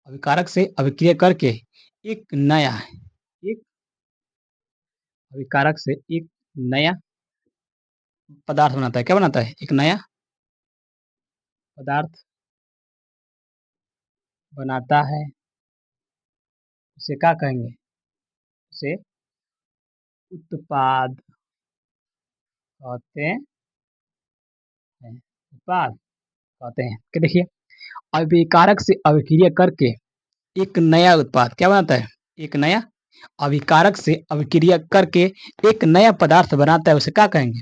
अभिकारक से अभिक्रिया करके एक नया, एक अभिकारक से एक नया पदार्थ बनाता है। क्या बनाता है, एक नया पदार्थ बनाता है, उसे क्या कहेंगे, उसे उत्पाद कहते हैं, उत्पाद कहते हैं। कि देखिए, अभिकारक से अभिक्रिया करके एक नया उत्पाद क्या बनाता है, एक नया, अभिकारक से अभिक्रिया करके एक नया पदार्थ बनाता है, उसे क्या कहेंगे,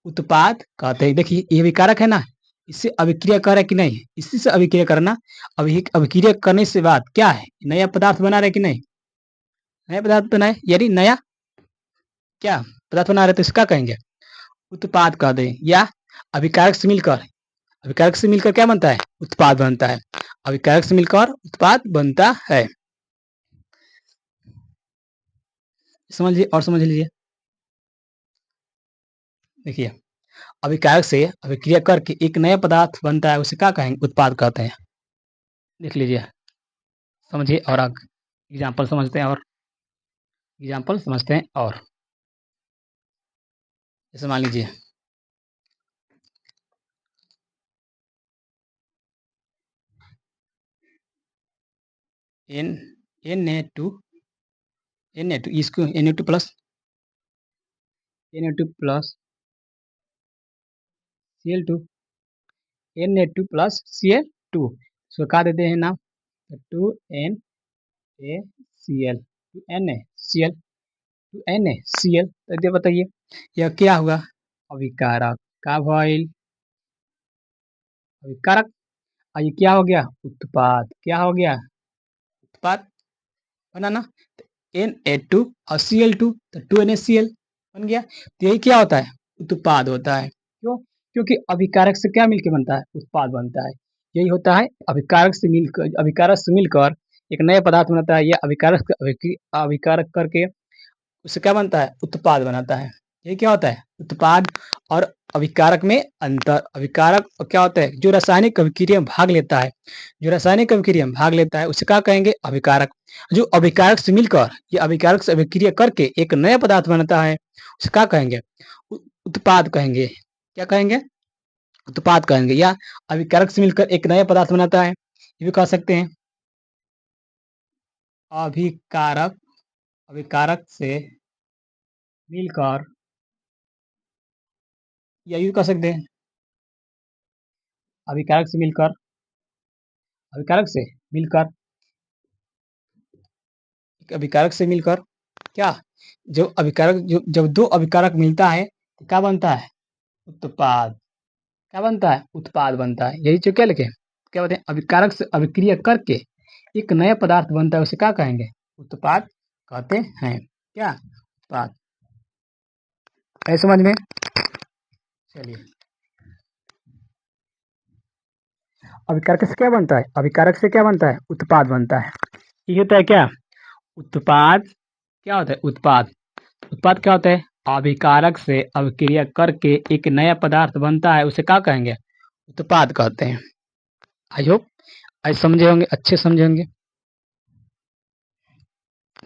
उत्पाद कहते हैं। देखिए ये अभिकारक है ना, इससे अभिक्रिया कर रहा है कि नहीं, इसी से अभिक्रिया करना, अभिक्रिया करने से बाद क्या है, नया पदार्थ बना रहे कि नहीं, नया पदार्थ बनाए, यानी नया क्या पदार्थ बना रहे, तो इसका कहेंगे उत्पाद कह दें। या अभिकारक से मिलकर, अभिकारक से मिलकर क्या बनता है, उत्पाद बनता है, अभिकारक से मिलकर उत्पाद बनता है। समझिए और समझ लीजिए। देखिए, अभिकारक से अभिक्रिया करके एक नया पदार्थ बनता है, उसे क्या कहेंगे, उत्पाद कहते हैं। देख लीजिए, समझिए और आगे एग्जाम्पल समझते हैं, और एग्जाम्पल समझते हैं। और जैसे मान लीजिए, एन Na2, Na2 इसको Na2 plus, Na2 plus Cl2, Na2 plus Cl2, इसको क्या देते हैं नाम, 2NaCl, 2NaCl, NaCl। तो ये बताइए यह क्या हुआ? अभिकारक। का भइल? अभिकारक। और ये क्या हो गया? उत्पाद। क्या हो गया? उत्पाद बना ना। Na2 और Cl2 तो 2NaCl बन गया। तो यही क्या होता है? उत्पाद होता है। क्यों? क्योंकि अभिकारक से क्या मिलकर बनता है? उत्पाद बनता है। यही होता है अभिकारक से मिलकर एक नया पदार्थ बनता है। यह अभिकारक करके उससे क्या बनता है? उत्पाद बनाता है। ये क्या होता है? उत्पाद। और अभिकारक में अंतर। अभिकारक क्या होता है? जो रासायनिक अभिक्रिया में भाग लेता है, जो रासायनिक अभिक्रिया में भाग लेता है उसे क्या कहेंगे? अभिकारक। जो अभिकारक से मिलकर, ये अभिकारक से अभिक्रिया करके एक नया पदार्थ बनता है उसे क्या कहेंगे? उत्पाद कहेंगे। क्या कहेंगे? उत्पाद कहेंगे। या अभिकारक से मिलकर एक नया पदार्थ बनाता है, ये भी कह सकते हैं। अभिकारक, अभिकारक से मिलकर, या यूं कह सकते हैं अभिकारक से मिलकर, अभिकारक से मिलकर, अभिकारक से मिलकर क्या, जो अभिकारक, जो जब दो अभिकारक मिलता है तो क्या बनता है? उत्पाद। क्या बनता है? उत्पाद बनता है। यही जो क्या लिखे, क्या बोलते हैं? अभिकारक से अभिक्रिया करके एक नया पदार्थ बनता है उसे क्या कहेंगे? उत्पाद कहते हैं। क्या? उत्पाद। है समझ में? चलिए, अभिकारक से क्या बनता है? अभिकारक से क्या बनता है? उत्पाद बनता है। ये होता है क्या? उत्पाद। क्या होता है? उत्पाद। उत्पाद क्या होता है? अभिकारक से अभिक्रिया करके एक नया पदार्थ बनता है उसे क्या कहेंगे? उत्पाद कहते हैं। आई होप आज समझे होंगे, अच्छे समझे होंगे।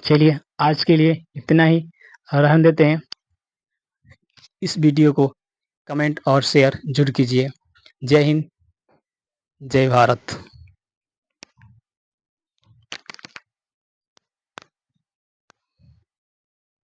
चलिए आज के लिए इतना ही, रहने देते हैं। इस वीडियो को कमेंट और शेयर जरूर कीजिए। जय हिंद, जय भारत।